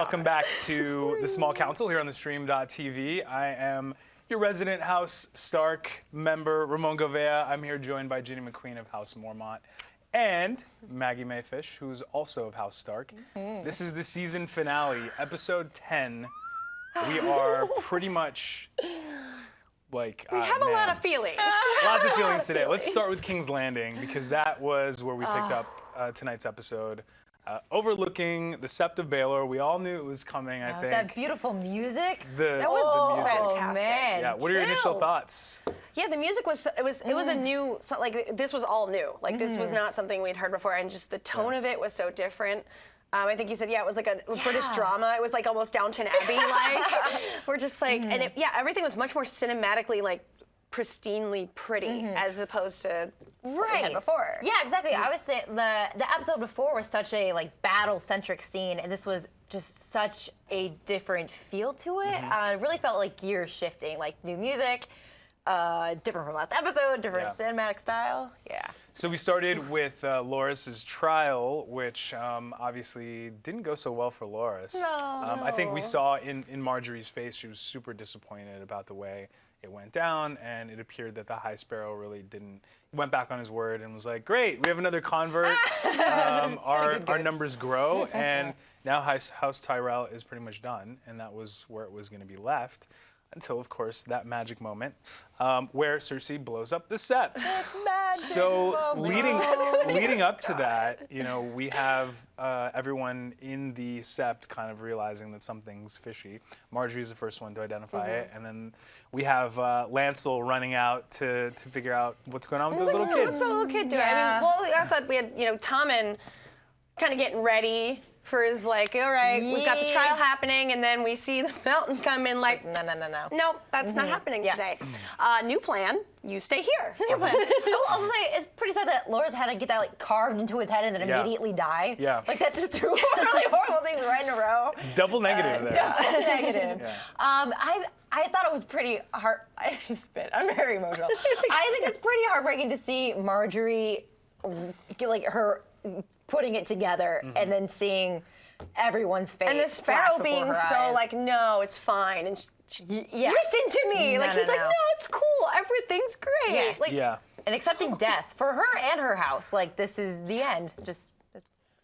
Welcome back to the Small Council here on theStream.tv. I am your resident House Stark member, Ramon Govea. I'm here joined by Ginny McQueen of House Mormont and Maggie Mae Fish, who's also of House Stark. This is the season finale, episode 10. We are pretty much like... We have a lot of feelings. Lots of feelings today. Let's start with King's Landing, because that was where we picked up tonight's episode. Overlooking the Sept of Baelor. We all knew it was coming, I think. That beautiful music. That was the music. fantastic. Man. Yeah, what are your initial thoughts? Yeah, the music was it was a new, like, this was all new. Like, this was not something we'd heard before, and just the tone of it was so different. I think you said, it was like a British drama. It was like almost Downton Abbey like. We're just like, and everything was much more cinematically, like, pristinely pretty as opposed to what we had before. Yeah, exactly. I would say the episode before was such a like battle-centric scene, and this was just such a different feel to it. It really felt like gears shifting, like new music, different from last episode, different cinematic style. Yeah. So we started with Lorises Trial, which obviously didn't go so well for Loris. I think we saw in Marjorie's face, she was super disappointed about the way it went down, and it appeared that the High Sparrow really went back on his word and was like, great, we have another convert. Our numbers grow, and now House Tyrell is pretty much done, and that was where it was going to be left. Until, of course, that magic moment where Cersei blows up the Sept. So leading up to that, we have everyone in the Sept kind of realizing that something's fishy. Marjorie's the first one to identify it, and then we have Lancel running out to figure out what's going on with those little kids. What's the little kid doing? I mean, well, I thought we had, Tommen kind of getting ready for his, like, all right, we've got the trial happening, and then we see the mountain come in, like, no. Nope, that's not happening today. New plan, you stay here. New plan. I will also say, it's pretty sad that Loris had to get that, like, carved into his head and then immediately die. Yeah. Like, that's just two really horrible things right in a row. Double negative there. Double negative. I thought it was pretty hard. I just spit. I'm very emotional. I think it's pretty heartbreaking to see Marjorie, like, her putting it together and then seeing everyone's face. And the Sparrow being so like, no, it's fine. And listen to me. Like, he's like, no, it's cool. Everything's great. And accepting death for her and her house. Like, this is the end.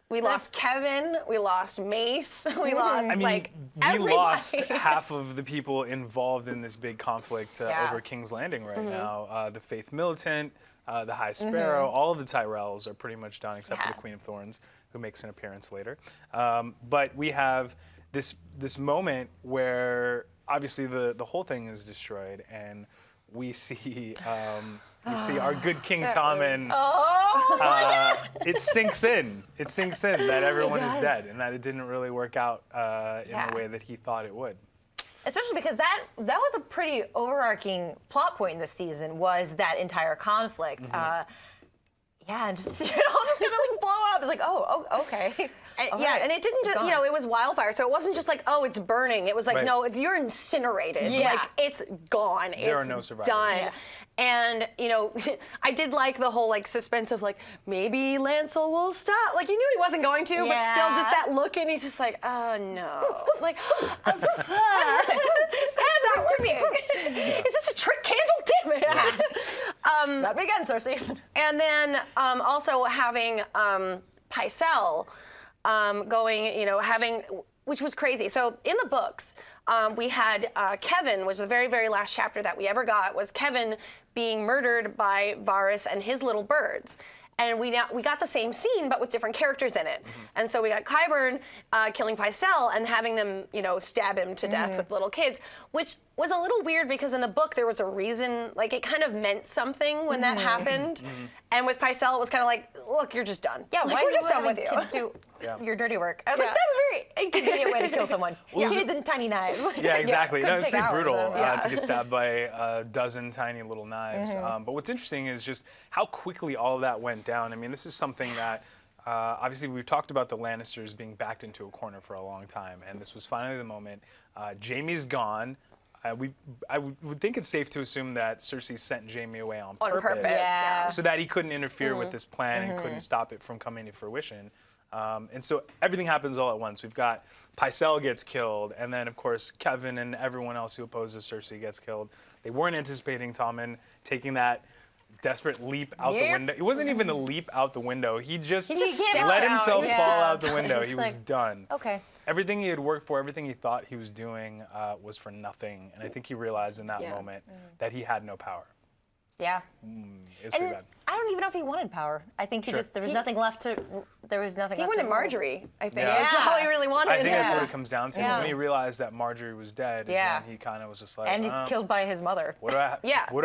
We lost Kevin, we lost Mace, we lost, like, everybody. We lost half of the people involved in this big conflict over King's Landing right now. The Faith Militant, the High Sparrow, all of the Tyrells are pretty much done except for the Queen of Thorns, who makes an appearance later. But we have this moment where obviously the whole thing is destroyed, and we see our good King Tommen. It sinks in. It sinks in that everyone is dead, and that it didn't really work out in the way that he thought it would. Especially because that was a pretty overarching plot point in this season, was that entire conflict. And just it all just gonna like blow up. It's like, oh okay. And it didn't just, it was wildfire, so it wasn't just like, oh, it's burning. It was like, no, you're incinerated. Like, it's gone. There are no survivors. Done. And, I did like the whole, like, suspense of, like, maybe Lancel will stop. Like, you knew he wasn't going to, but still just that look, and he's just like, oh, no. Like, stop working. Is this a trick candle? Damn it. That began, Cersei. And then also having Pycelle going, which was crazy. So in the books, we had Kevin was the very, very last chapter that we ever got, was Kevin being murdered by Varys and his little birds. And we got the same scene, but with different characters in it. And so we got Qyburn killing Pycelle and having them, stab him to death with little kids, which was a little weird because in the book there was a reason, like it kind of meant something when that happened. And with Pycelle, it was kind of like, look, you're just done. Yeah, like, we're just done with you. Kids do your dirty work. I was like, that's a very inconvenient way to kill someone. Kids and tiny knives. Yeah, exactly. No, it's pretty brutal to get stabbed by a dozen tiny little knives. But what's interesting is just how quickly all of that went down. I mean, this is something that obviously we've talked about the Lannisters being backed into a corner for a long time, and this was finally the moment. Jaime's gone. I would think it's safe to assume that Cersei sent Jaime away on purpose. Yeah. So that he couldn't interfere with this plan and couldn't stop it from coming to fruition. And so everything happens all at once. We've got Pycelle gets killed, and then of course Kevin and everyone else who opposes Cersei gets killed. They weren't anticipating Tommen taking that desperate leap out the window. It wasn't even a leap out the window. He just let himself fall out the window. He was done. Okay. Everything he had worked for, everything he thought he was doing was for nothing. And I think he realized in that moment that he had no power. Yeah. It was pretty bad. I don't even know if he wanted power. I think there was nothing left to. There was nothing. He left wanted to Marjorie. I think Yeah. that's all he really wanted. I think that's what it comes down to. When he realized that Marjorie was dead, is when he kind of was just like, and killed by his mother. What do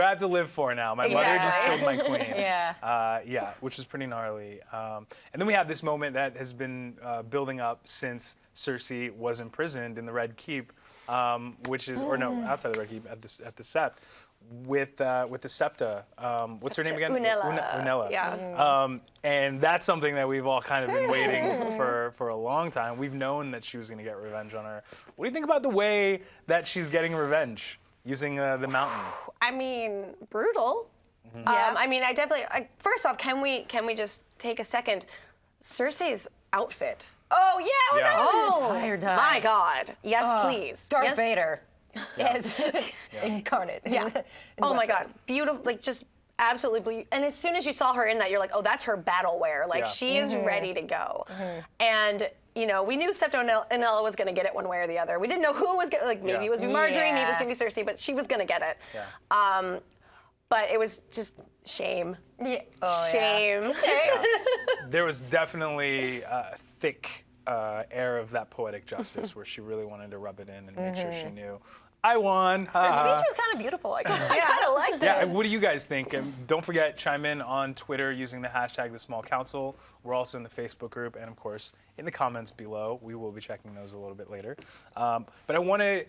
I have to live for now? My mother just killed my queen. Yeah. Which is pretty gnarly. And then we have this moment that has been building up since Cersei was imprisoned in the Red Keep, which is, or no, outside the Red Keep, at the Sept, with the Septa. What's her name again? Unella. Yeah. And that's something that we've all kind of been waiting for a long time. We've known that she was going to get revenge on her. What do you think about the way that she's getting revenge using the mountain? I mean, brutal. I mean, I definitely. First off, can we just take a second? Cersei's outfit. Oh yeah. Oh entire time. my God. Yes, please. Darth yes? Vader. Yes. Incarnate. Yeah. Oh my God. Beautiful. Like just absolutely beautiful. And as soon as you saw her in that, you're like, oh, that's her battle wear. Like she is ready to go. And you know, we knew Septa Unella was going to get it one way or the other. We didn't know who was going to, like, maybe it was gonna be Marjorie, maybe it was going to be Cersei, but she was going to get it. Yeah. But it was just shame. Yeah. Oh, shame. Yeah. There was definitely a thick air of that poetic justice where she really wanted to rub it in and make sure she knew. I won. Her speech was kind of beautiful. I kind of liked it. Yeah, what do you guys think? And don't forget, chime in on Twitter using the hashtag #TheSmallCouncil. We're also in the Facebook group and, of course, in the comments below. We will be checking those a little bit later. But I want to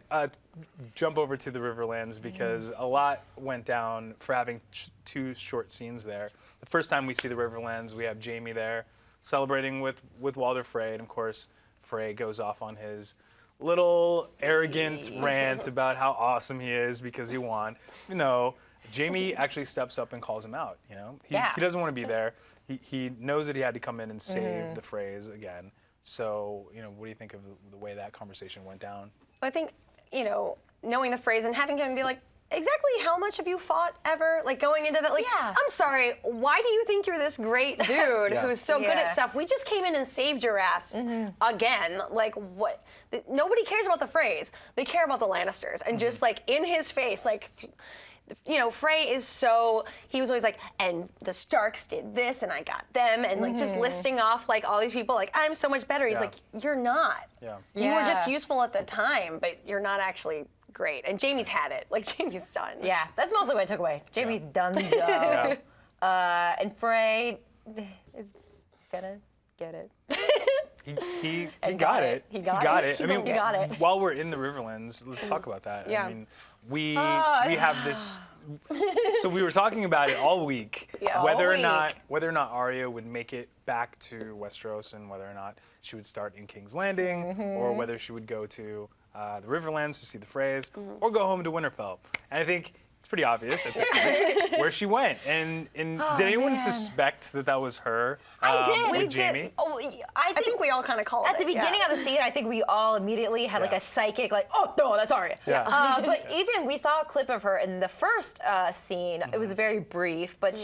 jump over to the Riverlands because a lot went down for having two short scenes there. The first time we see the Riverlands, we have Jaime there celebrating with Walder Frey. And, of course, Frey goes off on his little arrogant rant about how awesome he is because he won. You know, Jaime actually steps up and calls him out. You know, he doesn't want to be there. He knows that he had to come in and save the Freys again. So, you know, what do you think of the way that conversation went down? I think, you know, knowing the phrase and having him be like, exactly how much have you fought ever? Like going into that, like, I'm sorry, why do you think you're this great dude who's so good at stuff? We just came in and saved your ass again. Like, what? Nobody cares about the phrase. They care about the Lannisters. And just like in his face, like, you know, Frey is so, he was always like, and the Starks did this and I got them. And like just listing off like all these people, like, I'm so much better. He's like, you're not. You were just useful at the time, but you're not actually great. And Jaime's had it. Like, Jaime's done. Yeah, that's mostly what I took away. Jaime's done so. And Frey is gonna get it. He got it. He got it. I mean, He got it. while we're in the Riverlands, let's talk about that. Yeah. I mean, we have this. So we were talking about it all week, whether or not Arya would make it back to Westeros and whether or not she would start in King's Landing or whether she would go to the Riverlands to see the Freys or go home to Winterfell. And I think it's pretty obvious at this point where she went. And did anyone suspect that was her? I did. With Jaime? Oh, I think we all kind of called it. At the beginning of the scene, I think we all immediately had like a psychic, like, oh no, that's Arya. But even we saw a clip of her in the first scene. It was very brief, but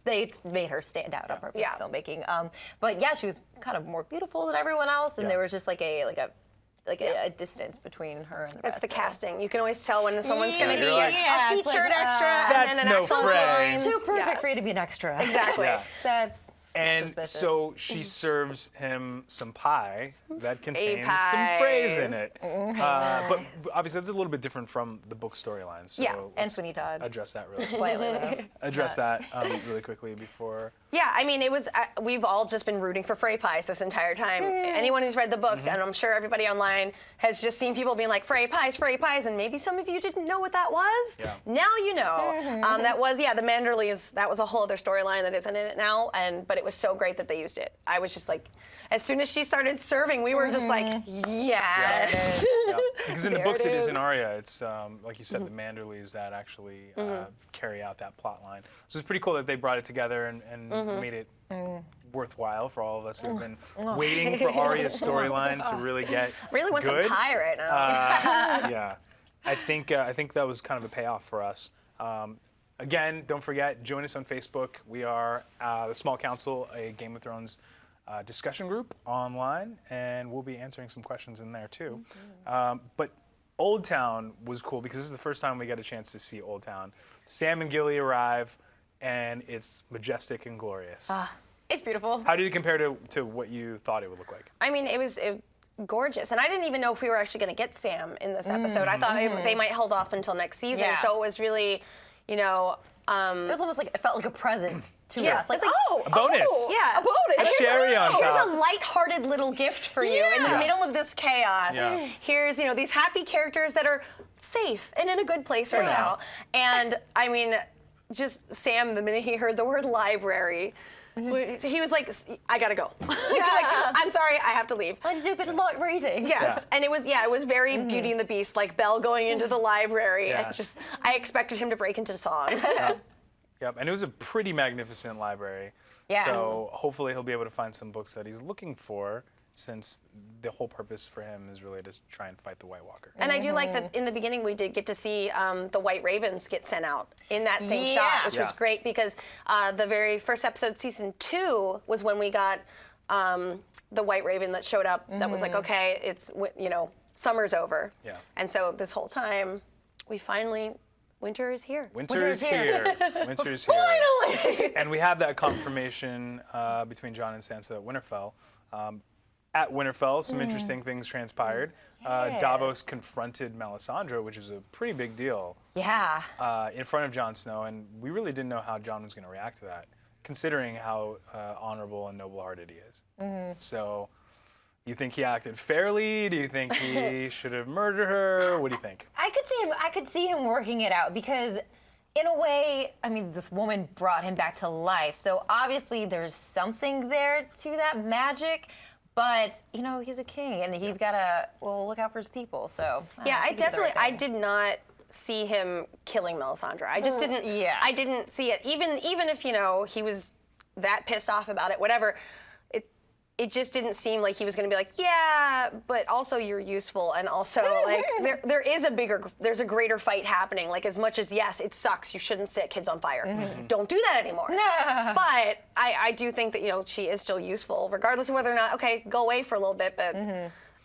they made her stand out on purpose filmmaking. But yeah, she was kind of more beautiful than everyone else, and there was just like a distance between her and the rest. It's the casting. You can always tell when someone's going to be like, a featured extra that's and then an no actual Frey. line. too perfect for you to be an extra. Exactly. That's And suspicious. so she serves him some pie that contains pies. some Freys in it. But obviously that's a little bit different from the book storyline. So and let's Sweeney Todd. address that really Slightly though. address that really quickly before. Yeah, I mean, it was. We've all just been rooting for Frey pies this entire time. Anyone who's read the books, and I'm sure everybody online has just seen people being like Frey pies, and maybe some of you didn't know what that was. Yeah. Now you know. That was the Manderleys. That was a whole other storyline that isn't in it now. But it was so great that they used it. I was just like, as soon as she started serving, we were just like, yes. Yeah. Because in the books, it is in Arya. It's, like you said, the Manderleys that actually carry out that plot line. So it's pretty cool that they brought it together and made it worthwhile for all of us who've been waiting for Arya's storyline to really get Really want some good. pie right now. Yeah, I think that was kind of a payoff for us. Again, don't forget, join us on Facebook. We are the Small Council, a Game of Thrones discussion group online, and we'll be answering some questions in there too. But Old Town was cool because this is the first time we got a chance to see Old Town. Sam and Gilly arrive, and it's majestic and glorious. It's beautiful. How did it compare to what you thought it would look like? I mean, it was gorgeous. And I didn't even know if we were actually going to get Sam in this episode. I thought they might hold off until next season. Yeah. So it was really, you know... it was almost like, it felt like a present to us. Like, A bonus. Yeah, a bonus. A cherry on Here's top. a lighthearted little gift for you in the Yeah. middle of this chaos. Yeah. Here's, you know, these happy characters that are safe and in a good place right now. And I mean, just Sam, the minute he heard the word library, he was like, I gotta go. Like, I'm sorry, I have to leave. I do a bit of light reading. Yes, and it was very Beauty and the Beast, like Belle going into the library. Yeah. And I expected him to break into song. Yep, and it was a pretty magnificent library. Yeah. So hopefully he'll be able to find some books that he's looking for, since the whole purpose for him is really to try and fight the White Walker. And I do like that in the beginning we did get to see the White Ravens get sent out in that same shot, which was great because the very first episode, season 2, was when we got the White Raven that showed up that was like, okay, it's, you know, summer's over. Yeah. And so this whole time, we finally, winter is here. Winter is here. Winter is here. Finally! And we have that confirmation between Jon and Sansa at Winterfell. At Winterfell, some interesting things transpired. Davos confronted Melisandre, which is a pretty big deal, Yeah. in front of Jon Snow, and we really didn't know how Jon was going to react to that, considering how honorable and noble-hearted he is. So, you think he acted fairly? Do you think he should have murdered her? What do you think? I could see him working it out because in a way, I mean, this woman brought him back to life. So obviously there's something there to that magic, but you know, he's a king and he's got to look out for his people. So Yeah, he did the right I thing. did not see him killing Melisandre. I just didn't. Yeah. I didn't see it. Even if, you know, he was that pissed off about it, whatever. It just didn't seem like he was going to be like, yeah, but also you're useful, and also like there's a greater fight happening. Like, as much as, yes, it sucks, you shouldn't set kids on fire. Don't do that anymore. But I do think that, you know, she is still useful, regardless of whether or not, okay, go away for a little bit, but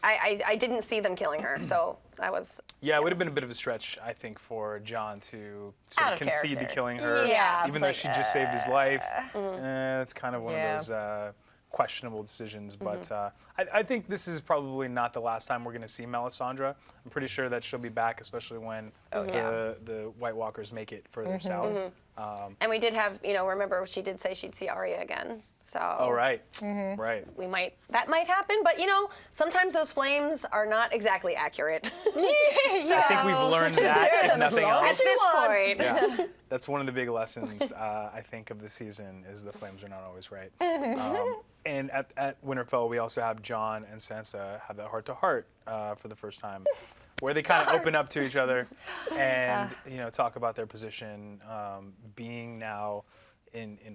I didn't see them killing her, so I was... Yeah, it would have been a bit of a stretch, I think, for Jon to sort Out of of concede to character. killing her, Yeah, even though like, she just saved his life. It's kind of one Yeah. of those questionable decisions, but I think this is probably not the last time we're going to see Melisandre. I'm pretty sure that she'll be back, especially when the White Walkers make it further south. And we did have, you know, remember she did say she'd see Arya again, so... Oh, right, right. That might happen, but you know, sometimes those flames are not exactly accurate. I think we've learned that, if nothing At else. this point. Yeah, that's one of the big lessons, I think, of the season, is the flames are not always right. And at Winterfell, we also have Jon and Sansa have that heart-to-heart for the first time, where they kind of open up to each other and you know, talk about their position, being now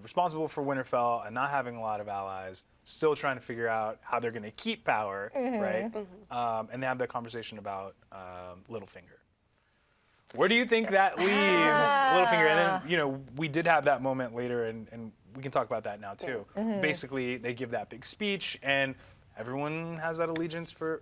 responsible for Winterfell and not having a lot of allies, still trying to figure out how they're going to keep power, right? And they have that conversation about Littlefinger. Where do you think that leaves Littlefinger? And then, you know, we did have that moment later, and we can talk about that now too. Basically, they give that big speech, and everyone has that allegiance for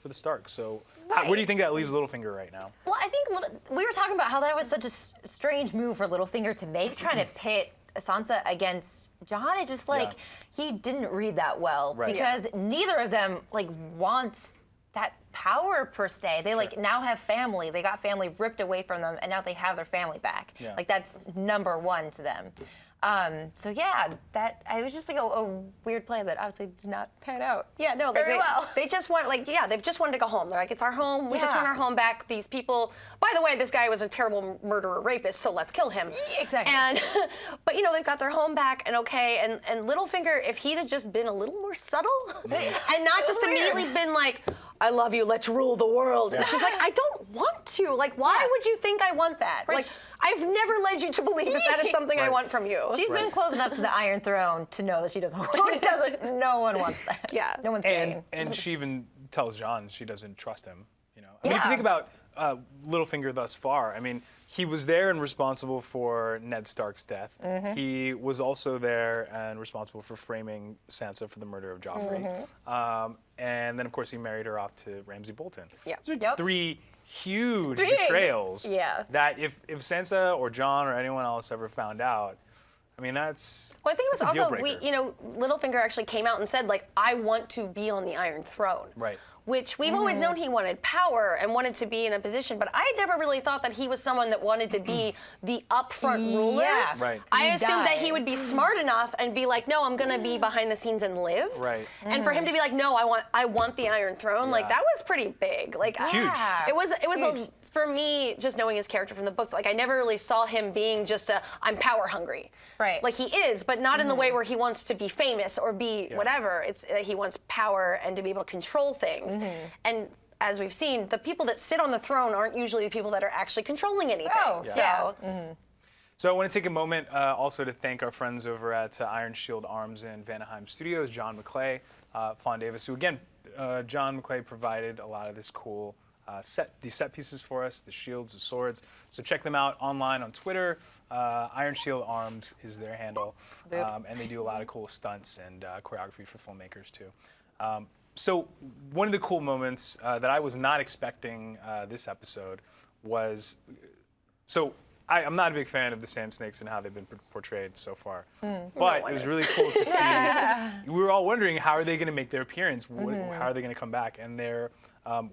the Stark. So, where do you think that leaves Littlefinger right now? Well, I think we were talking about how that was such a strange move for Littlefinger to make, trying to pit Sansa against Jon. It just like he didn't read that well because neither of them like wants that power per se. They like now have family. They got family ripped away from them, and now they have their family back. Like that's number one to them. So yeah, it was just like a weird play that obviously did not pan out. Yeah, no, like they just want, they've just wanted to go home. They're like, it's our home. We just want our home back. These people, by the way, this guy was a terrible murderer, rapist, so let's kill him. Yeah, exactly. And, but they've got their home back and okay. And Littlefinger, if he'd have just been a little more subtle and not just immediately been like, I love you, let's rule the world. And she's like, I don't want to. Like, why would you think I want that? Right. Like, I've never led you to believe that is something I want from you. She's been close enough to the Iron Throne to know that she doesn't want it. No one wants that. Yeah. No one's saying. And she even tells Jon she doesn't trust him. I mean, if you think about Littlefinger thus far, I mean, he was there and responsible for Ned Stark's death. He was also there and responsible for framing Sansa for the murder of Joffrey. And then, of course, he married her off to Ramsay Bolton. Yeah. Those are three huge betrayals that if Sansa or Jon or anyone else ever found out, I mean, that's Well, I think it was that's a also, deal breaker. Littlefinger actually came out and said, like, I want to be on the Iron Throne. Right. Which we've always known he wanted power and wanted to be in a position, but I never really thought that he was someone that wanted to be the upfront ruler. Yeah. Right. I assumed that he would be smart enough and be like, no, I'm gonna be behind the scenes and live. Right. And for him to be like, no, I want the Iron Throne, like that was pretty big. Like Huge. It was for me, just knowing his character from the books, like I never really saw him being just I'm power hungry. Right. Like he is, but not in the way where he wants to be famous or be whatever. It's he wants power and to be able to control things. And as we've seen, the people that sit on the throne aren't usually the people that are actually controlling anything. Oh, So So I want to take a moment also to thank our friends over at Iron Shield Arms in Vanaheim Studios, John McClay, Fawn Davis, who again, John McClay provided a lot of this cool these set pieces for us, the shields, the swords. So check them out online on Twitter. Iron Shield Arms is their handle. And they do a lot of cool stunts and choreography for filmmakers too. So one of the cool moments that I was not expecting this episode was, I'm not a big fan of the Sand Snakes and how they've been portrayed so far. But it was really cool to see. We were all wondering, how are they going to make their appearance? How are they going to come back? And they're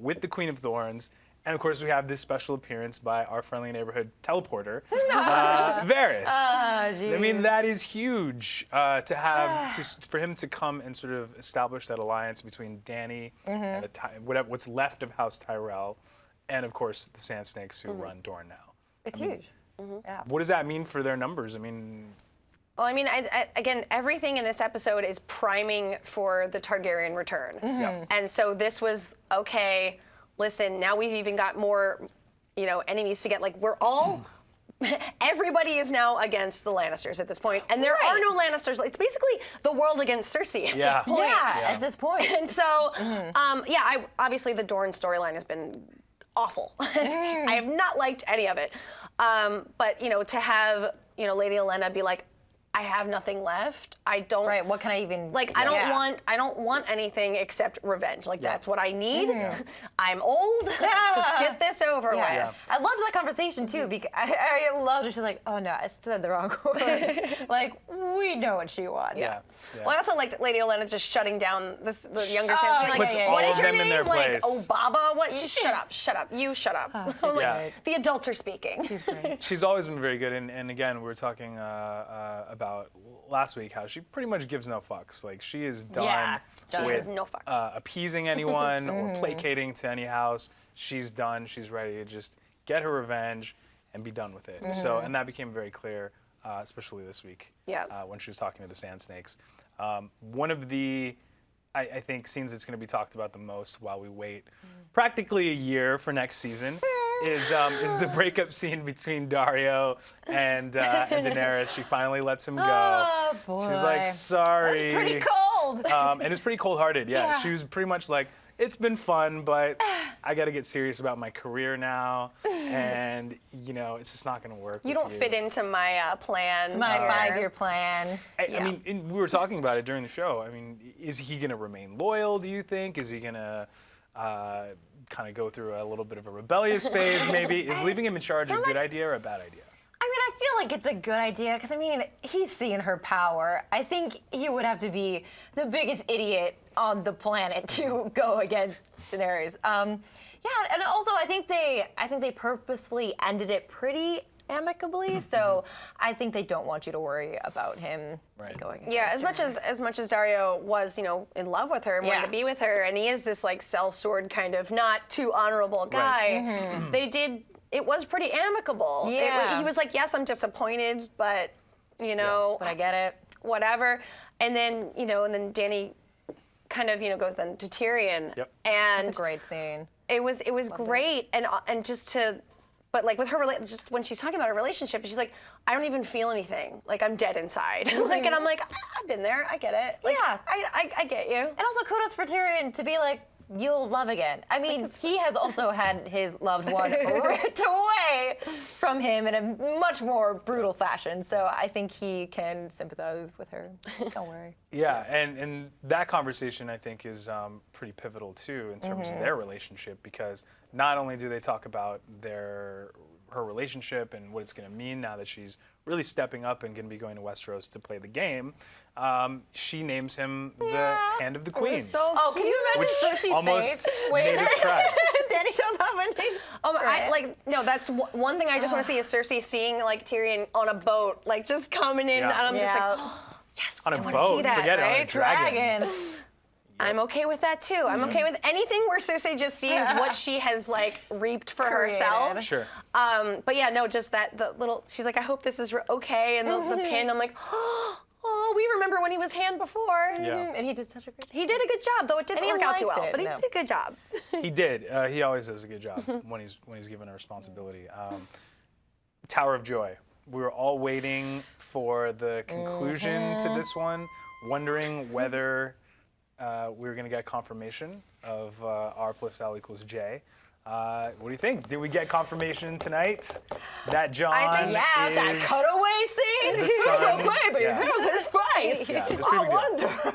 with the Queen of Thorns. And of course, we have this special appearance by our friendly neighborhood teleporter, Varys. I mean, that is huge to have for him to come and sort of establish that alliance between Dany and what's left of House Tyrell, and of course the Sand Snakes who run Dorne now. It's huge. Yeah. What does that mean for their numbers? I mean. Well, I mean, again, everything in this episode is priming for the Targaryen return. And so this was, okay, listen, now we've even got more, enemies to get. Like, we're all, everybody is now against the Lannisters at this point. And there are no Lannisters. It's basically the world against Cersei at this point. At this point. And so, obviously the Dorne storyline has been awful. I have not liked any of it. But, to have, Lady Olenna be like, I have nothing left. I don't. Right. What can I even? Like, I don't want anything except revenge. Like, that's what I need. I'm old. Let's just get this over with. I loved that conversation too because I loved it. She's like, oh no, I said the wrong word. Like, we know what she wants. Well, I also liked Lady Olenna just shutting down the younger Sansa. She's Puts like, all what is of your them in name? their Like, place. Obaba? What? Just shut up. You shut up. I was like, the adults are speaking. She's great. She's always been very good, and again, we were talking about last week how she pretty much gives no fucks. Like, she is done with no fucks. appeasing anyone or placating to any house. She's done. She's ready to just get her revenge and be done with it. So, and that became very clear, especially this week when she was talking to the Sand Snakes. One of the, I think, scenes that's going to be talked about the most while we wait practically a year for next season is the breakup scene between Dario and Daenerys. She finally lets him go. Oh, boy. She's like, sorry. That's pretty cold. And it's pretty cold-hearted, yeah. She was pretty much like, it's been fun, but I got to get serious about my career now, and it's just not going to work. You don't fit into my plan. It's my 5-year plan. I mean, we were talking about it during the show. I mean, is he going to remain loyal, do you think? Is he going to kind of go through a little bit of a rebellious phase, maybe? Is leaving him in charge a good idea or a bad idea? I mean, I feel like it's a good idea because, he's seeing her power. I think he would have to be the biggest idiot on the planet to go against Daenerys. And also I think they purposefully ended it pretty amicably. So I think they don't want you to worry about him going. Yeah, as much as Dario was, you know, in love with her and wanted to be with her, and he is this like sellsword kind of not too honorable guy. They did. It was pretty amicable. Yeah. He was like, yes, I'm disappointed, but you know, but I get it. Whatever. And then you know, and then Dany kind of, you know, goes then to Tyrion. And It's a great scene. It was great, and just to, but like with her, just when she's talking about her relationship, she's like, I don't even feel anything. Like I'm dead inside. Like, and I'm like, I've been there. I get it. Like, Yeah. I get you. And also kudos for Tyrion to be like, you'll love again. I mean, he has also had his loved one ripped away from him in a much more brutal fashion. So I think he can sympathize with her. Don't worry. Yeah, and that conversation I think is pretty pivotal too in terms of their relationship, because not only do they talk about her relationship and what it's going to mean now that she's really stepping up and going to be going to Westeros to play the game, she names him the Hand of the Queen. So can you imagine which Cersei's almost face? made us cry. Dany shows up and he's no, that's one thing I just want to see is Cersei seeing like Tyrion on a boat, like just coming in, and I'm just like, yes, On a I want boat, to see that, forget it, on a right? dragon. I'm okay with that too. I'm okay with anything where Cersei just sees what she has like reaped for herself. Sure. But yeah, no, just that the little. She's like, I hope this is okay, and the pin. I'm like, oh, we remember when he was Hand before. Yeah. And he did such a great job. He did a good job, though it didn't And he work out too liked well. it, But he no. did a good job. He did. He always does a good job when he's given a responsibility. Tower of Joy. We were all waiting for the conclusion to this one, wondering whether we were going to get confirmation of R plus L equals J. What do you think? Did we get confirmation tonight that John that is cutaway scene. the Here's son? a baby. Yeah. Here's his face. Yeah, it was pretty I good. wonder.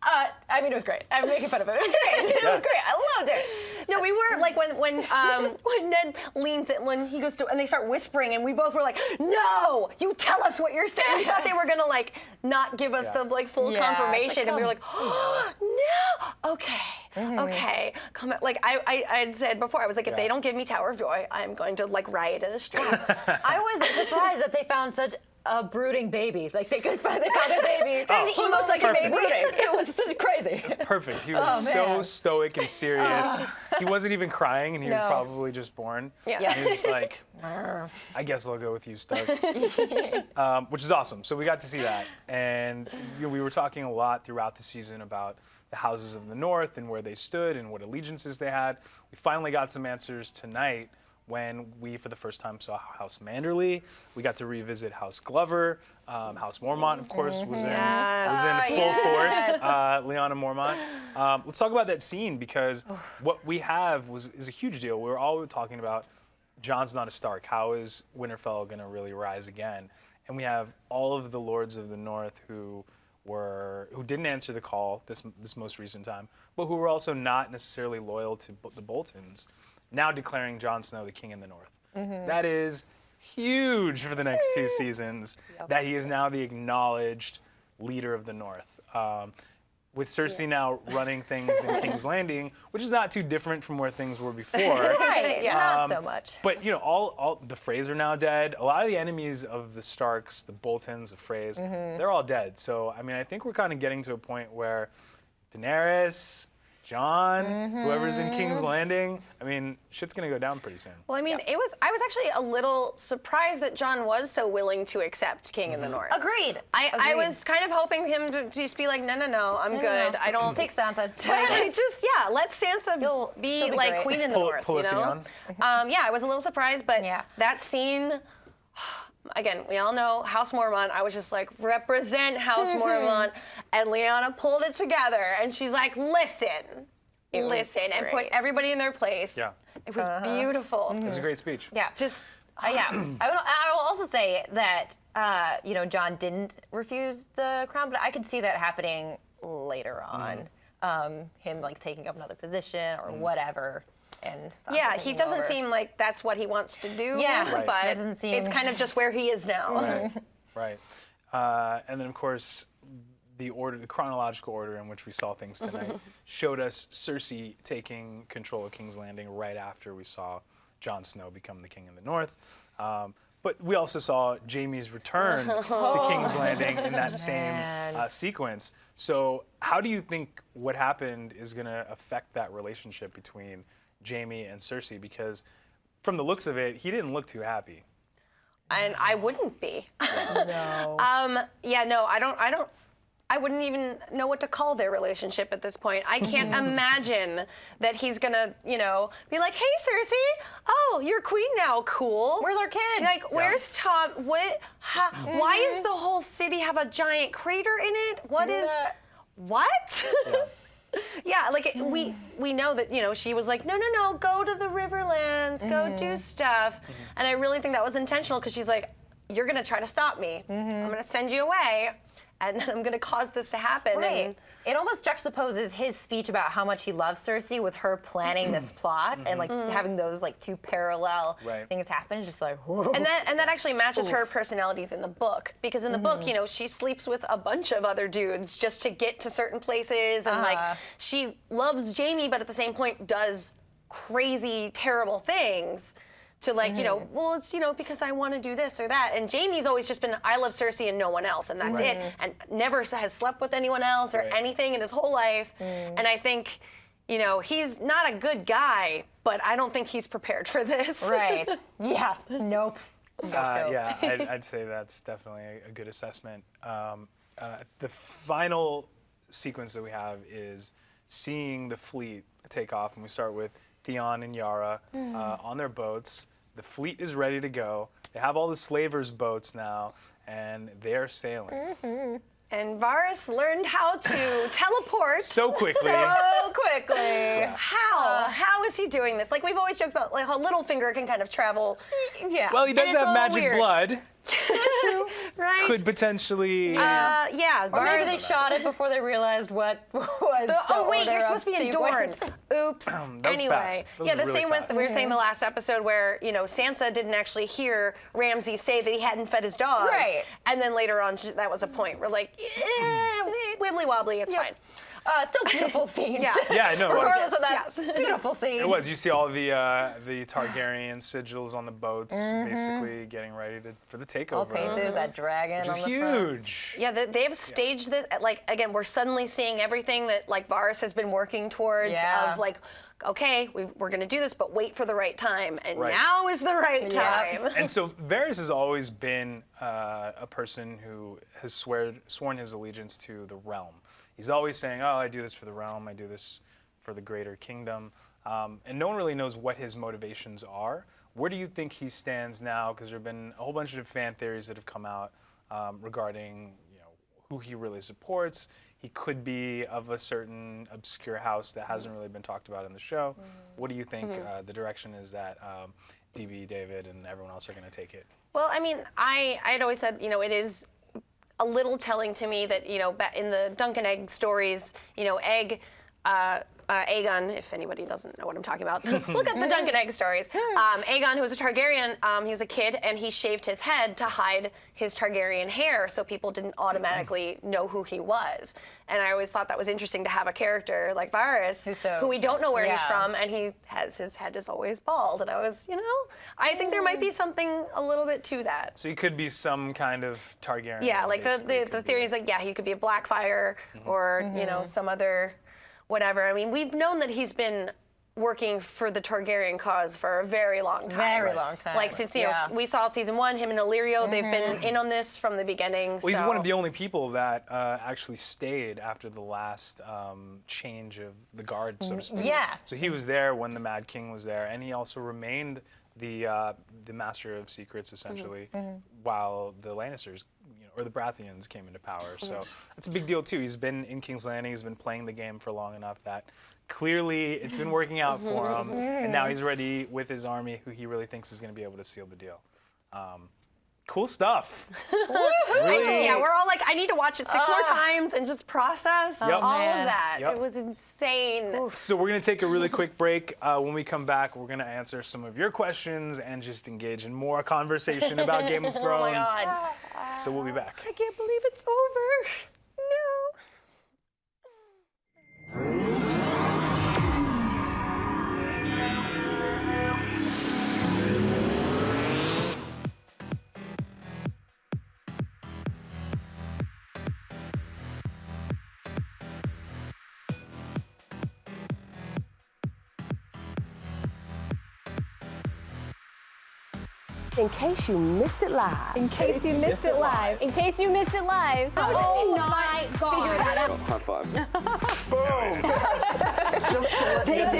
I mean, it was great. I'm making fun of it. It was great. It was great. I loved it. No, we were like when Ned leans in, when he goes to, and they start whispering, and we both were like, no, you tell us what you're saying. We thought they were gonna like not give us the like full confirmation, and we were like, oh, no, okay, okay. Come on. Like I had said before, I was like, if they don't give me Tower of Joy, I'm going to like riot in the streets. I was surprised that they found such a brooding baby. Like they found their baby. He looked like a baby. It was so crazy. It's perfect. He was so stoic and serious. He wasn't even crying, and he was probably just born. Yeah. He was just like, I guess I'll go with you, Stark. Which is awesome. So we got to see that. And we were talking a lot throughout the season about the houses of the North and where they stood and what allegiances they had. We finally got some answers tonight when we, for the first time, saw House Manderly. We got to revisit House Glover. House Mormont, of course, was in full force. Lyanna Mormont. Let's talk about that scene, because what we have is a huge deal. We were all talking about Jon's not a Stark. How is Winterfell going to really rise again? And we have all of the Lords of the North who didn't answer the call this most recent time, but who were also not necessarily loyal to the Boltons, now declaring Jon Snow the King in the North. That is huge for the next 2 seasons, that he is now the acknowledged leader of the North. With Cersei now running things in King's Landing, which is not too different from where things were before. Right, not so much. But you know, all the Freys are now dead. A lot of the enemies of the Starks, the Boltons, the Freys, they're all dead. So I mean, I think we're kind of getting to a point where Daenerys, Jon, whoever's in King's Landing, I mean, shit's gonna go down pretty soon. Well, I mean, I was actually a little surprised that Jon was so willing to accept King in the North. Agreed. I was kind of hoping him to just be like, no, I'm good. I don't take Sansa. Let Sansa be be like great. Queen in the North, you know? I was a little surprised, but that scene, again, we all know House Mormont. I was just like, represent House Mormont. And Lyanna pulled it together, and she's like, listen, and put everybody in their place. Yeah. It was beautiful. It was a great speech. Yeah. Just, I will also say that, Jon didn't refuse the crown, but I could see that happening later on. Him, like, taking up another position or whatever. And yeah, he doesn't seem like that's what he wants to do. Yeah, but it doesn't seem... it's kind of just where he is now. Right. And then, of course, the chronological order in which we saw things tonight, showed us Cersei taking control of King's Landing right after we saw Jon Snow become the king in the north. But we also saw Jaime's return to King's Landing in that same sequence. So how do you think what happened is going to affect that relationship between Jaime and Cersei? Because from the looks of it, he didn't look too happy. And I wouldn't be. No. I wouldn't even know what to call their relationship at this point. I can't imagine that he's gonna, be like, hey, Cersei, oh, you're queen now, cool. Where's our kid? Like, where's Tom? What? Why is the whole city have a giant crater in it? What? Yeah, like we know that, she was like, no, go to the Riverlands, go do stuff. And I really think that was intentional because she's like, you're gonna try to stop me. I'm gonna send you away. And then I'm going to cause this to happen. Right. And it almost juxtaposes his speech about how much he loves Cersei with her planning this plot and like having those like two parallel things happen. Just like, whoa. And that actually matches her personalities in the book, because in the book, she sleeps with a bunch of other dudes just to get to certain places, and like she loves Jaime, but at the same point does crazy, terrible things. To like, well, it's, because I want to do this or that. And Jaime's always just been, I love Cersei and no one else, and that's it. And never has slept with anyone else or anything in his whole life. And I think, he's not a good guy, but I don't think he's prepared for this. Right. Yeah. Nope. Yeah, I'd say that's definitely a good assessment. The final sequence that we have is seeing the fleet take off, and we start with Theon and Yara on their boats. The fleet is ready to go. They have all the slavers' boats now, and they're sailing. And Varys learned how to teleport so quickly. How is he doing this? Like, we've always joked about like how Littlefinger can kind of travel. Yeah. Well, he does have magic blood. Right? Could potentially. Yeah. Or maybe they shot it before they realized what was. You're supposed to be in Dorne. Oops. Anyway. Fast. The same with, we were saying the last episode where, Sansa didn't actually hear Ramsay say that he hadn't fed his dogs. Right. And then later on, that was a point. We're like, wibbly wobbly, it's fine. Still beautiful scene. Yeah. Yeah, I know. Regardless of that, beautiful scene. It was. You see all the Targaryen sigils on the boats, basically getting ready for the takeover. All painted with that dragon. Which is on the huge. Yeah, they have staged this. Like, again, we're suddenly seeing everything that like Varys has been working towards. Yeah. Of like, okay, we're going to do this, but wait for the right time, and now is the right time. And so Varys has always been a person who has sworn his allegiance to the realm. He's always saying, oh, I do this for the realm, I do this for the greater kingdom. And no one really knows what his motivations are. Where do you think he stands now? Because there have been a whole bunch of fan theories that have come out regarding who he really supports. He could be of a certain obscure house that hasn't really been talked about in the show. What do you think the direction is that DB, David, and everyone else are going to take it? Well, I mean, I had always said, it is a little telling to me that, in the Dunk and Egg stories, Aegon, if anybody doesn't know what I'm talking about, look at the Dunk and Egg stories. Aegon, who was a Targaryen, he was a kid, and he shaved his head to hide his Targaryen hair so people didn't automatically know who he was. And I always thought that was interesting to have a character like Varys, who we don't know where he's from, and his head is always bald. And I was, I think there might be something a little bit to that. So he could be some kind of Targaryen. Yeah, like the theory is like, he could be a Blackfire or, some other whatever. I mean, we've known that he's been working for the Targaryen cause for a very long time. Very long time. Like, since, we saw season 1, him and Illyrio, they've been in on this from the beginning. Well, he's one of the only people that actually stayed after the last change of the guard, so to speak. Yeah. So he was there when the Mad King was there, and he also remained the Master of Secrets, essentially, while the Lannisters, or the Baratheons came into power. So that's a big deal, too. He's been in King's Landing. He's been playing the game for long enough that clearly it's been working out for him. And now he's ready with his army, who he really thinks is going to be able to seal the deal. Cool stuff. Really? Yeah, we're all like, I need to watch it 6 more times and just process all of that. It was insane. So we're going to take a really quick break. When we come back, we're going to answer some of your questions and just engage in more conversation about Game of Thrones. Oh my God. So we'll be back. I can't believe it's over. No. In case you missed it live. In case you missed it live. In case you missed it live. How did we not figure that out? High five. Boom! Just to let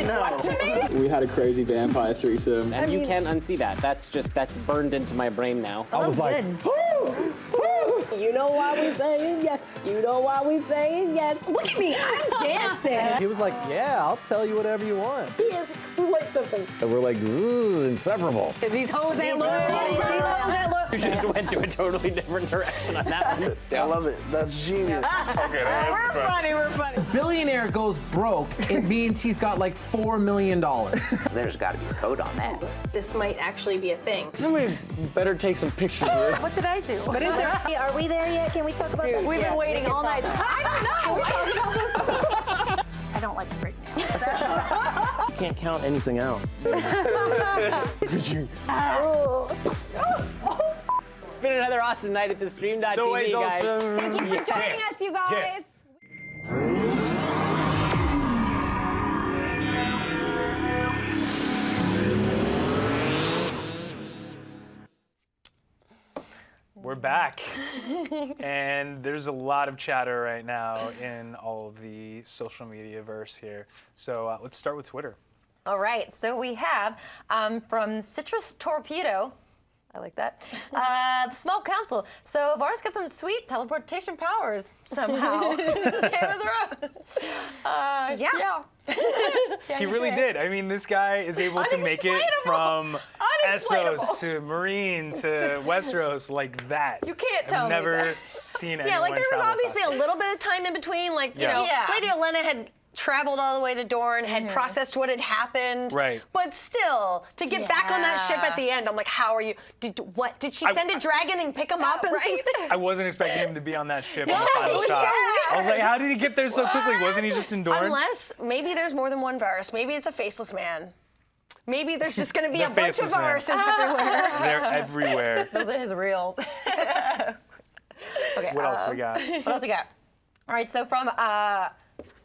them know. We had a crazy vampire threesome. And you can't unsee that. That's burned into my brain now. I was like, Woo! You know why we saying yes. You know why we saying yes. Look at me, I'm dancing. He was like, yeah, I'll tell you whatever you want. He is like something. And we're like, ooh, inseparable. These hoes ain't loyal. You just went to a totally different direction on that one. I love it. That's genius. Okay, that's good. We're funny. Billionaire goes broke, it means he's got like $4 million. There's got to be a code on that. This might actually be a thing. Somebody better take some pictures here. What did I do? What is there? are we there yet? Can we talk about that? We've been waiting all night. I don't like to break nails. You can't count anything out. It's been another awesome night at theStream.tv, guys. always awesome. Thank you for joining us, you guys. We're back, and there's a lot of chatter right now in all of the social media verse here. So let's start with Twitter. All right, so we have from Citrus Torpedo, I like that, the Small Council. So Varys got some sweet teleportation powers somehow. Game of Thrones. Yeah. He really did. I mean, this guy is able to make it from Essos to Marine to Westeros like that. You can't tell I've me never that. seen anyone Yeah, like there was travel obviously faster. a little bit of time in between. Like, you Yeah. know, Yeah. Lady Olenna had traveled all the way to Dorne, had processed what had happened. Right. But still, to get back on that ship at the end, I'm like, how are you? Did she send a dragon and pick him up? And right. I wasn't expecting him to be on that ship in the final was shot. so I was like, how did he get there so quickly? Wasn't he just in Dorne? Unless maybe there's more than one Varys. Maybe it's a faceless man. Maybe there's just going to be The a bunch of faceless man. Varyses everywhere. They're everywhere. Those are his real. Okay. What else we got? What else we got? All right, so from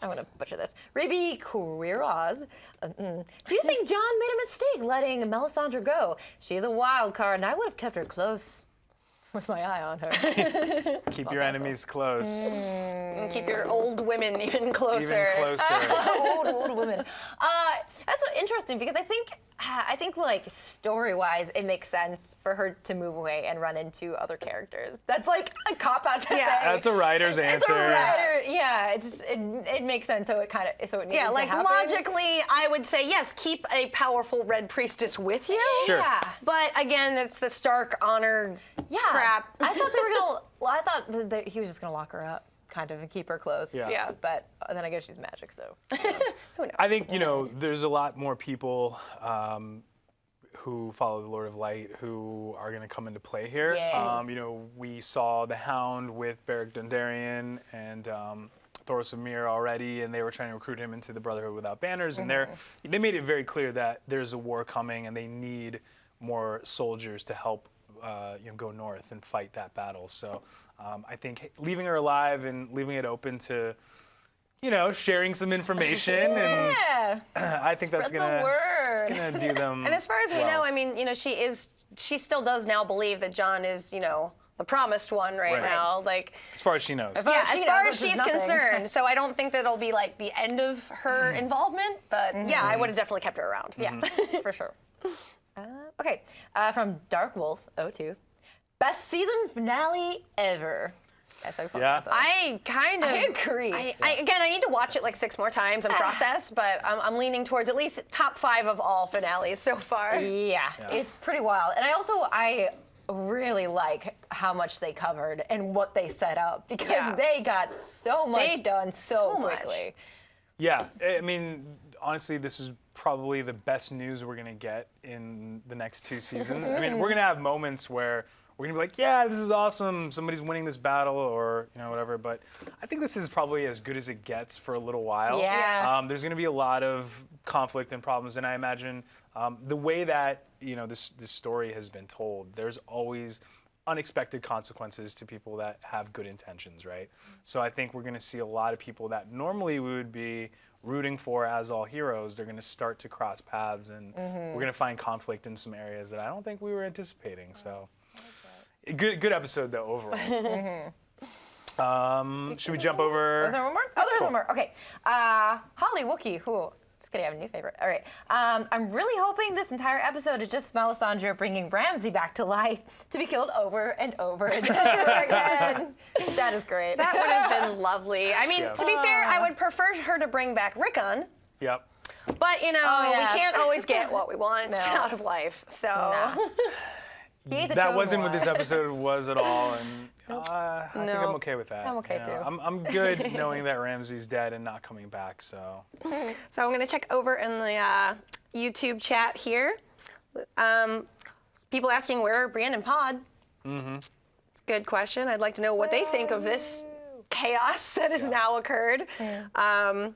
I'm gonna butcher this. Raby Quiroz. Do you think John made a mistake letting Melisandre go? She's a wild card, and I would have kept her close with my eye on her. Keep your enemies close. And keep your old women even closer. Even closer. old women. That's so interesting because I think like story-wise, it makes sense for her to move away and run into other characters. That's like a cop-out to say. That's a writer's It's a answer. writer, yeah. It makes sense. So it needed Yeah, to like happen. logically, I would say yes, keep a powerful red priestess with you. Sure. Yeah. But again, it's the Stark honor crap. I thought they were gonna. Well, I thought that he was just gonna lock her up, kind of, and keep her close. Yeah. But then I guess she's magic, so. Who knows? I think, there's a lot more people who follow the Lord of Light who are going to come into play here. Yeah. We saw the Hound with Beric Dondarrion and Thoros of Myr already, and they were trying to recruit him into the Brotherhood Without Banners, and they made it very clear that there's a war coming and they need more soldiers to help go north and fight that battle. So I think leaving her alive and leaving it open to sharing some information, and I think that's Spread the word. it's gonna do them. And as far as we know, I mean, she still does now believe that John is, the promised one right now. Like, as far as she knows. as far as she's she's nothing. concerned. So I don't think that'll be like the end of her involvement. But yeah, I would have definitely kept her around. Yeah, for sure. Okay, from Dark Wolf 02. Best season finale ever. Yeah. I kind of agree. I need to watch it like 6 more times and process, but I'm leaning towards at least top 5 of all finales so far. Yeah, it's pretty wild. And I really like how much they covered and what they set up because they got so much done so quickly. Yeah, I mean, honestly, this is probably the best news we're gonna get in the next 2 seasons. I mean, we're gonna have moments where we're gonna be like, yeah, this is awesome, somebody's winning this battle, or whatever. But I think this is probably as good as it gets for a little while. Yeah. There's gonna be a lot of conflict and problems, and I imagine the way that this story has been told, there's always unexpected consequences to people that have good intentions, right? So I think we're gonna see a lot of people that normally would be rooting for as all heroes, they're going to start to cross paths, and we're going to find conflict in some areas that I don't think we were anticipating. So, good episode though overall. Should we jump over? Is there one more? Oh, there's one more. Okay. Holly Wookie, who? Just kidding, I have a new favorite. All right. I'm really hoping this entire episode is just Melisandre bringing Ramsay back to life to be killed over and over and over again. That is great. That would have been lovely. I mean, to be fair, I would prefer her to bring back Rickon. Yep. But, you know, we can't always get what we want out of life. So. That wasn't what this episode was at all, and I think I'm okay with that. I'm okay too. I'm good knowing that Ramsay's dead and not coming back. So I'm gonna check over in the YouTube chat here. People asking where are Bran and Pod. It's a good question. I'd like to know what they think of this chaos that has now occurred. I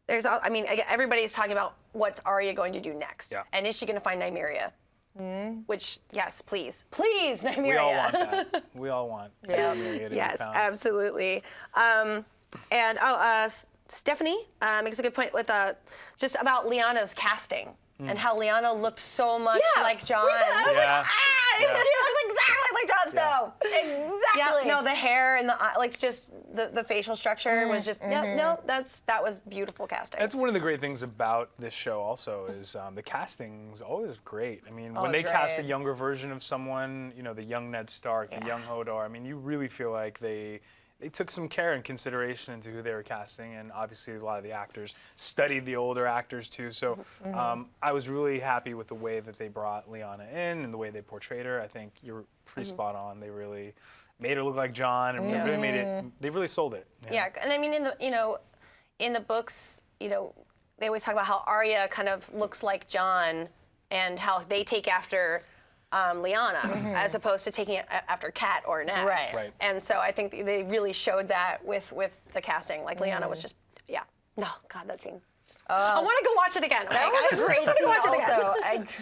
mean, everybody's talking about what's Arya going to do next, and is she going to find Nymeria? Which, yes, please, Nymeria. we all want that. We all want Nymeria to be found. Absolutely. Stephanie makes a good point with just about Lyanna's casting and how Lyanna looked so much like Jon. She looks exactly like Jon Snow. Exactly. Yeah, no, the hair and the like, just the facial structure was just that was beautiful casting. That's one of the great things about this show. Also, is the casting is always great. I mean, when they cast a younger version of someone, you know, the young Ned Stark, the young Hodor. I mean, you really feel like they took some care and consideration into who they were casting, and obviously a lot of the actors studied the older actors too. So I was really happy with the way that they brought Lyanna in and the way they portrayed her. I think you're pretty spot on. They really made her look like Jon, and really made it. They really sold it. Yeah, and I mean, in the books, they always talk about how Arya kind of looks like Jon, and how they take after Lyanna, as opposed to taking it after Kat or Ned. Right. And so I think they really showed that with the casting. Like Lyanna was just, no, God, that scene. I want to go watch it again. That was a great scene also.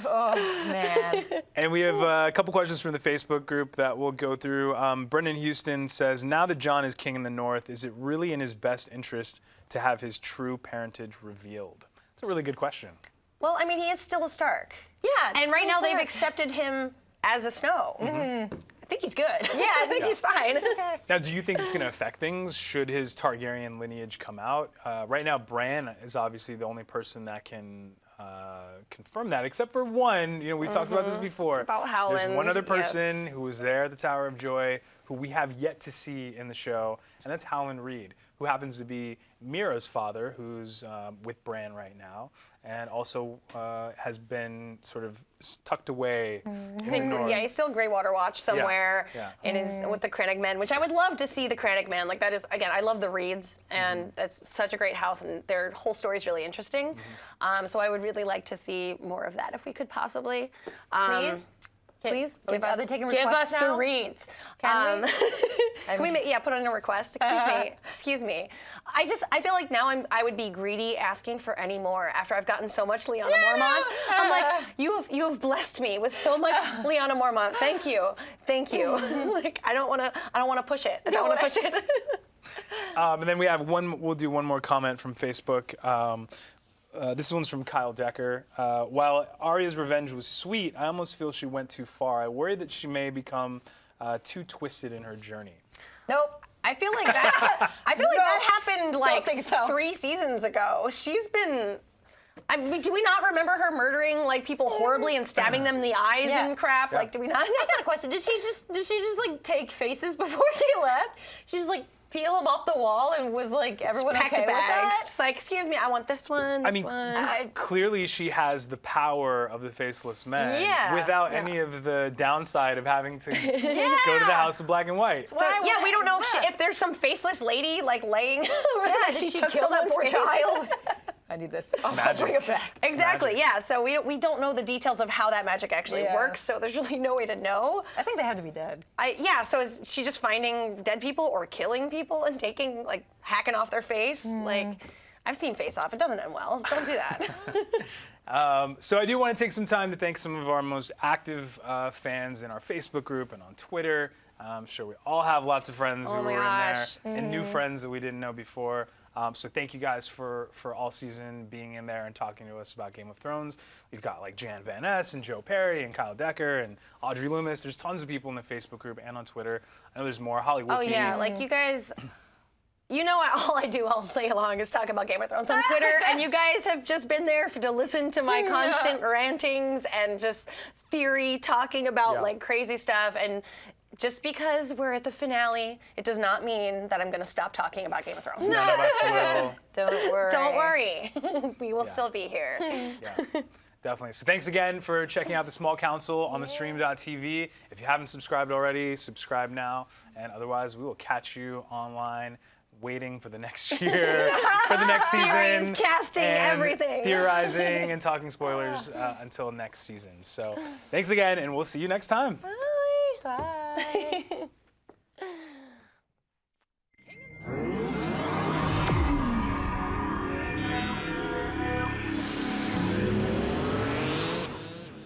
Oh, man. And we have a couple questions from the Facebook group that we'll go through. Brendan Houston says, now that Jon is king in the North, is it really in his best interest to have his true parentage revealed? It's a really good question. Well, I mean, he is still a Stark. Yeah. And right now they've accepted him as a Snow. I think he's good. Yeah, I think he's fine. Now, do you think it's going to affect things? Should his Targaryen lineage come out? Right now, Bran is obviously the only person that can confirm that, except for one. We've talked about this before. About Howland. There's one other person who was there at the Tower of Joy, who we have yet to see in the show, and that's Howland Reed, who happens to be Mira's father, who's with Bran right now, and also has been sort of tucked away in the north. Yeah, he's still Greywater Watch somewhere in his with the Crannog Men, which I would love to see the Crannog Men. Like, that is, again, I love the Reeds, and that's such a great house, and their whole story is really interesting. So I would really like to see more of that if we could possibly. Please give us the Reeds. Can we? Can we put in a request? Excuse me. I feel like now I would be greedy asking for any more after I've gotten so much Lyanna Mormont. I'm like, you have blessed me with so much Lyanna Mormont. Thank you. Like, I don't want to push it. And then we'll do one more comment from Facebook. This one's from Kyle Decker. While Arya's revenge was sweet, I almost feel she went too far. I worry that she may become too twisted in her journey. Nope. I feel like that. That happened like 3 seasons ago. She's been. I mean, do we not remember her murdering like people horribly and stabbing them in the eyes and crap? Like, do we not? I got a question. Did she just like take faces before she left? She just like peel them off the wall and was like, everyone okay with that? Just like, excuse me, I want this one. Clearly she has the power of the Faceless Men without any of the downside of having to go to the House of Black and White. So we don't know if there's some faceless lady like laying. Did she kill that poor child? I need this. It's magic. Bring it back. Exactly. Yeah. So we don't know the details of how that magic actually works. So there's really no way to know. I think they have to be dead. So is she just finding dead people or killing people and hacking off their face? Like, I've seen Face Off. It doesn't end well. Don't do that. So I do want to take some time to thank some of our most active fans in our Facebook group and on Twitter. I'm sure we all have lots of friends who were in there and new friends that we didn't know before. So thank you guys for all season being in there and talking to us about Game of Thrones. We've got like Jan Van Ness and Joe Perry and Kyle Decker and Audrey Loomis. There's tons of people in the Facebook group and on Twitter. I know there's more. Holly Wiki. Oh yeah, like you guys. You know, all I do all day long is talk about Game of Thrones on Twitter, and you guys have just been there to listen to my constant rantings and just theory talking about like crazy stuff. And just because we're at the finale, it does not mean that I'm going to stop talking about Game of Thrones. None of us will. Don't worry. Don't worry. We will still be here. Yeah. Definitely. So thanks again for checking out the Small Council on theStream.tv. If you haven't subscribed already, subscribe now. And otherwise, we will catch you online waiting for the next year, for the next season. Theories, casting, and everything. Theorizing and talking spoilers until next season. So thanks again, and we'll see you next time. Bye. Bye.